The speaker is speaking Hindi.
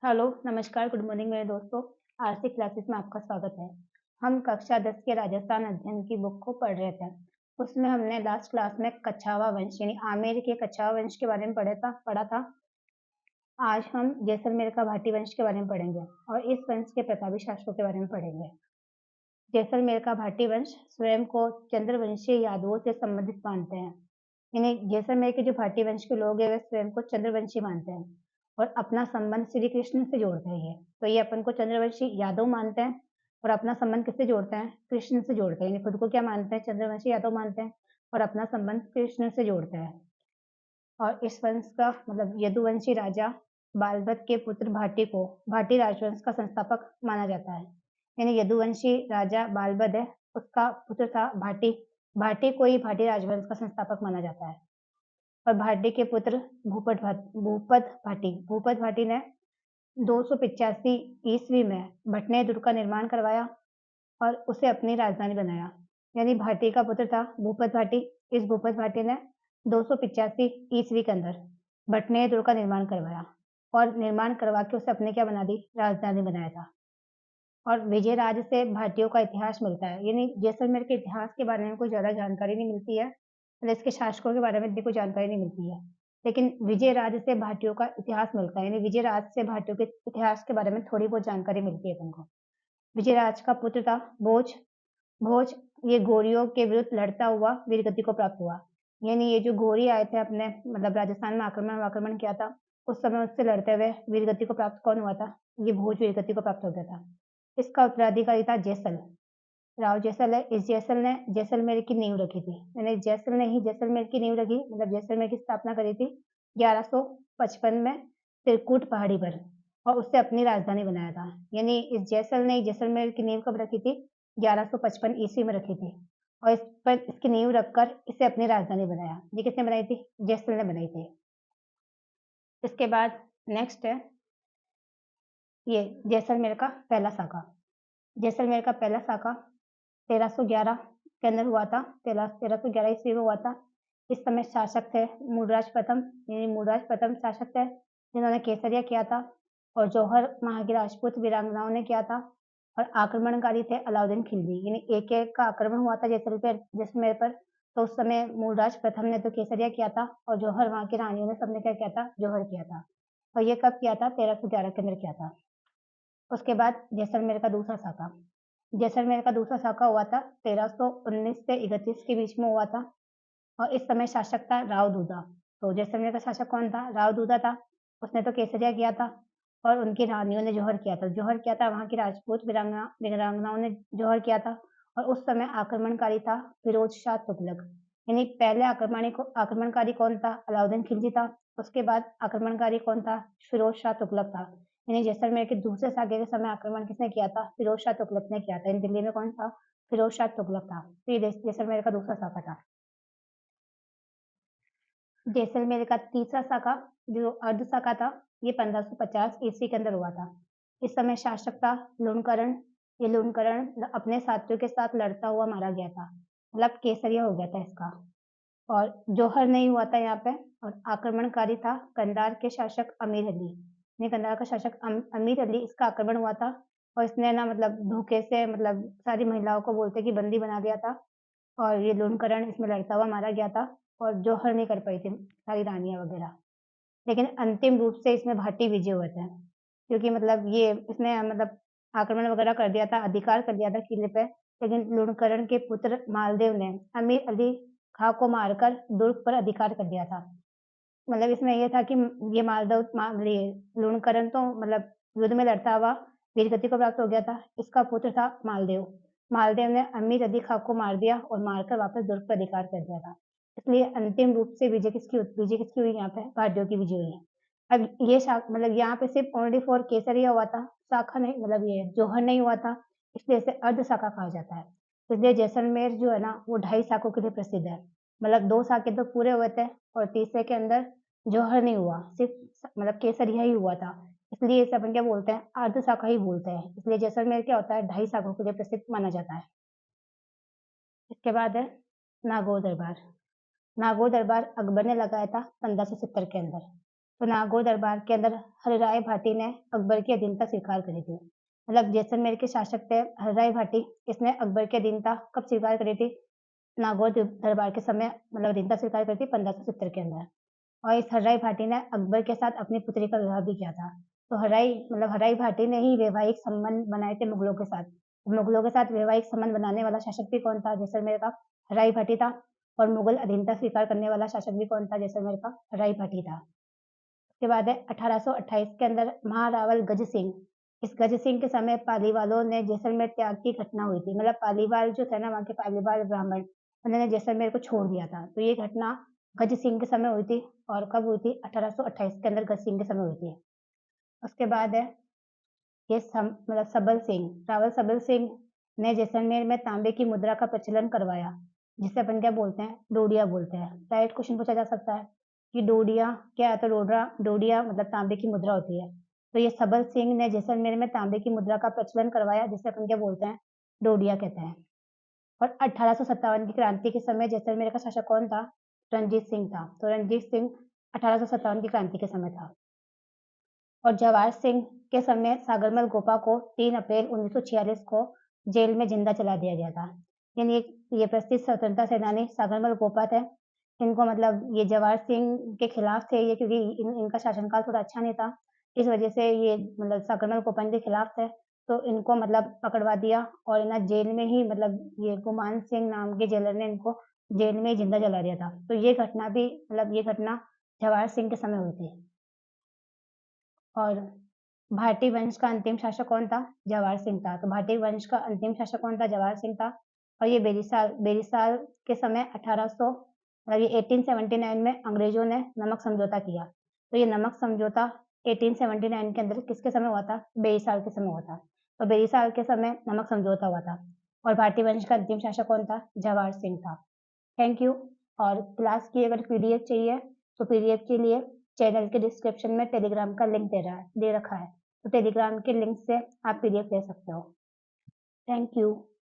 हेलो, नमस्कार, गुड मॉर्निंग मेरे दोस्तों। आज की क्लासेस में आपका स्वागत है। हम कक्षा 10 के राजस्थान अध्ययन की बुक को पढ़ रहे थे। उसमें हमने लास्ट क्लास में कछावा वंश यानी आमेर के कछावा वंश के बारे में पढ़ा था। आज हम जैसलमेर का भाटी वंश के बारे में पढ़ेंगे और इस वंश के प्रतापी शासकों के बारे में पढ़ेंगे। जैसलमेर का भाटी वंश स्वयं को चंद्रवंशीय यादवों से संबंधित मानते हैं। यानी जैसलमेर के जो भाटी वंश के लोग हैं वे स्वयं को चंद्रवंशी मानते हैं और अपना संबंध श्री कृष्ण से जोड़ते हैं। तो ये अपन को चंद्रवंशी यादव मानते हैं और अपना संबंध किससे जोड़ते हैं? कृष्ण से जोड़ते हैं। यानी खुद को क्या मानते हैं? चंद्रवंशी यादव मानते हैं और अपना संबंध कृष्ण से जोड़ते हैं। और इस वंश का मतलब यदुवंशी राजा बालभद्र के पुत्र भाटी को भाटी राजवंश का संस्थापक माना जाता है। यानी यदुवंशी राजा बालभद्र है, उसका पुत्र था भाटी। भाटी को ही भाटी राजवंश का संस्थापक माना जाता है। और भाटी के पुत्र भूपत भाटी ने 285 ईस्वी में भटने दुर्ग का निर्माण करवाया और उसे अपनी राजधानी बनाया। यानी भाटी का पुत्र था भूपत भाटी। इस भूपत भाटी ने 285 ईस्वी के अंदर भटने दुर्ग का निर्माण करवाया और निर्माण करवा के उसे अपने क्या बना दी? राजधानी बनाया था। और विजयराज से भाटियों का इतिहास मिलता है। यानी जैसलमेर के इतिहास के बारे में कोई ज्यादा जानकारी नहीं मिलती है, मतलब इसके शासकों के बारे में इतनी कोई जानकारी नहीं मिलती है। लेकिन विजयराज से भाटियों का इतिहास मिलता है। यानी विजयराज से भाटियों के इतिहास के बारे में थोड़ी बहुत जानकारी मिलती है तुमको। विजयराज का पुत्र था भोज। भोज ये गौरियों के विरुद्ध लड़ता हुआ वीरगति को प्राप्त हुआ। यानी ये जो गौरी आए थे अपने मतलब राजस्थान में आक्रमण किया था, उस समय उससे लड़ते हुए वीरगति को प्राप्त कौन हुआ था? ये भोज वीरगति को प्राप्त हो गया था। इसका उत्तराधिकारी था जैसल। राव जैसल है। इस जैसल ने जैसलमेर की नींव रखी थी। यानी जैसल ने ही जैसलमेर की नींव रखी, मतलब जैसलमेर की स्थापना करी थी 1155 में त्रिकूट पहाड़ी पर और उससे अपनी राजधानी बनाया था। यानी इस जैसल ने जैसलमेर की नींव कब रखी थी? 1155 ईस्वी में रखी थी और इस पर इसकी नींव रखकर इसे अपनी राजधानी बनाया। ये किसने बनाई थी? जैसल ने बनाई थी। इसके बाद नेक्स्ट है ये जैसलमेर का पहला साका। जैसलमेर का पहला साका 1311 के अंदर हुआ था। 1311 ईस्वी में हुआ था। इस समय शासक थे मूलराज प्रथम। यानी मूलराज प्रथम शासक थे जिन्होंने केसरिया किया था और जौहर वहां की राजपूत वीरांगनाओं ने किया था। और आक्रमणकारी थे अलाउद्दीन खिलजी। यानी एक एक का आक्रमण हुआ था जैसलमेर पर। तो उस समय मूलराज प्रथम ने तो केसरिया किया था और जौहर वहां की रानियों ने सबने क्या किया था? जौहर किया था। और ये कब किया था? 1311 के अंदर किया था। उसके बाद जैसलमेर का दूसरा साका। जैसलमेर का दूसरा साका हुआ था 1319 से 31 के बीच में हुआ था और इस समय शासक था राव दूधा। तो जैसलमेर का शासक कौन था? राव दूधा था। उसने तो केसरिया किया था और उनकी रानियों ने जौहर किया था। जौहर किया था वहां की राजपूत वीरांगनाओं ने जौहर किया था। और उस समय आक्रमणकारी था फिरोज शाह तुगलक। यानी पहले आक्रमणकारी कौन था? अलाउद्दीन खिलजी था। उसके बाद आक्रमणकारी कौन था? फिरोज शाह तुगलक था। यानी जैसलमेर के दूसरे साके के समय आक्रमण किसने किया था? फिरोज शाह तुगलक ने किया था। इन दिल्ली में कौन था? फिरोज शाह तुगलक था। तो ये जैसलमेर का दूसरा साका था। जैसलमेर का तीसरा साका जो अर्ध साका था, ये 1550 ईस्वी के अंदर हुआ था। इस समय शासक था लूणकरण। ये लूणकरण अपने साथियों के साथ लड़ता हुआ मारा गया था, मतलब केसरिया हो गया था इसका। और जौहर नहीं हुआ था यहाँ पे। और आक्रमणकारी था कंधार के शासक अमीर अली। ये कंधार का शासक अमीर अली, इसका आक्रमण हुआ था और इसने ना मतलब धोखे से मतलब सारी महिलाओं को बोलते कि बंदी बना दिया था और ये लूणकरण इसमें लड़ता हुआ मारा गया था और जौहर नहीं कर पाई थी सारी रानियां वगैरह। लेकिन अंतिम रूप से इसमें भाटी विजय हुए थे क्योंकि मतलब ये इसने मतलब आक्रमण वगैरह कर दिया था, अधिकार कर दिया था किले पे। लेकिन लूणकरण के पुत्र मालदेव ने अमीर अली खां को मारकर दुर्ग पर अधिकार कर दिया था। मतलब इसमें ये था कि ये लूणकरण तो मतलब युद्ध में लड़ता हुआ वीरगति को प्राप्त हो गया था। इसका पुत्र था मालदेव। मालदेव ने अमीर अली खां को मार दिया और मारकर वापस दुर्ग पर अधिकार कर दिया था। इसलिए अंतिम रूप से विजय किसकी हुई? यहाँ पे भाटियों की विजय हुई। अब ये मतलब यहाँ पे सिर्फ ओनली फॉर केसरिया हुआ था, शाखा नहीं, मतलब ये जौहर नहीं हुआ था, इसलिए इसे अर्ध शाखा कहा जाता है। इसलिए जैसलमेर जो है ना वो 2.5 शाखों के लिए प्रसिद्ध है। मतलब 2 शाखे तो पूरे हुए थे और तीसरे के अंदर जौहर नहीं हुआ, सिर्फ मतलब केसरिया ही हुआ था। इसलिए इसे अपन क्या बोलते हैं? अर्ध शाखा ही बोलते हैं। इसलिए जैसलमेर क्या होता है? 2.5 शाखों के लिए प्रसिद्ध माना जाता है। इसके बाद है नागौर दरबार। नागौर दरबार अकबर ने लगाया था 1570 के अंदर। तो नागौर दरबार के अंदर हरिराय भाटी ने अकबर की अधीनता स्वीकार करी थी। मतलब जैसलमेर के शासक थे हरिराय भाटी, इसने अकबर की अधीनता कब स्वीकार करी थी? नागौर दरबार के समय मतलब अधीनता स्वीकार करी थी 1570 के अंदर। और इस हर्राई भाटी ने अकबर के साथ अपनी पुत्री का विवाह भी किया था। तो हर्राई भाटी ने ही वैवाहिक संबंध बनाए थे मुगलों के साथ। मुगलों के साथ वैवाहिक संबंध बनाने वाला शासक भी कौन था? जैसलमेर का हर्राई भाटी था। और मुगल अधीनता स्वीकार करने वाला शासक भी कौन था? जैसलमेर का हर्राई भाटी था। उसके बाद है 1828 के अंदर महारावल गज सिंह। इस गज सिंह के समय पालीवालों ने जैसलमेर त्याग की घटना हुई थी। मतलब पालीवाल जो थे ना, वहाँ के पालीवाल ब्राह्मण, उन्होंने जैसलमेर को छोड़ दिया था। तो ये घटना गज सिंह के समय हुई थी। और कब हुई थी? 1828 के अंदर गज सिंह के समय हुई थी। उसके बाद है ये मतलब सबल सिंह, रावल सबल सिंह ने जैसलमेर में तांबे की मुद्रा का प्रचलन करवाया, जिसे अपन क्या बोलते हैं? डोडिया बोलते हैं। डायरेक्ट क्वेश्चन पूछा जा सकता है कि डोडिया क्या है? तो डोडिया मतलब तांबे की मुद्रा होती है। तो ये सबल सिंह ने जैसलमेर में तांबे की मुद्रा का प्रचलन करवाया, जिसे अपन क्या बोलते हैं? डोडिया कहते हैं। और 1857 की क्रांति के समय जैसलमेर का शासक कौन था? रणजीत सिंह था। तो रणजीत सिंह 1857 की क्रांति के समय था। और जवाहर सिंह के समय सागरमल गोपा को 3 अप्रैल 1946 को जेल में जिंदा जला दिया गया था। यानी ये प्रसिद्ध स्वतंत्रता सेनानी सागरमल गोपा थे। इनको मतलब ये जवाहर सिंह के खिलाफ थे ये, क्योंकि इनका शासनकाल थोड़ा अच्छा नहीं था। इस वजह से ये मतलब सागरमल गोपा इनके खिलाफ थे। तो इनको मतलब पकड़वा दिया और ना जेल में ही मतलब ये गुमान सिंह नाम के जेलर ने इनको जेल में ही जिंदा जला दिया था। तो ये घटना भी मतलब ये घटना जवाहर सिंह के समय हुई थी। और भाटी वंश का अंतिम शासक कौन था? जवाहर सिंह था। तो भाटी वंश का अंतिम शासक कौन था? जवाहर सिंह था। और ये बेरीसाल के समय 1800 मतलब ये 1879 में अंग्रेजों ने नमक समझौता किया। तो ये नमक समझौता 1879 के अंदर किसके समय हुआ था? बेरीसाल के समय हुआ था। तो बेरीसाल के समय नमक समझौता हुआ था। और भाटी वंश का अंतिम शासक कौन था? जवाहर सिंह था। Thank you. और क्लास की अगर पीडीएफ चाहिए तो पीडीएफ के लिए चैनल के डिस्क्रिप्शन में टेलीग्राम का लिंक दे रखा है। तो टेलीग्राम के लिंक से आप पीडीएफ ले सकते हो। Thank you.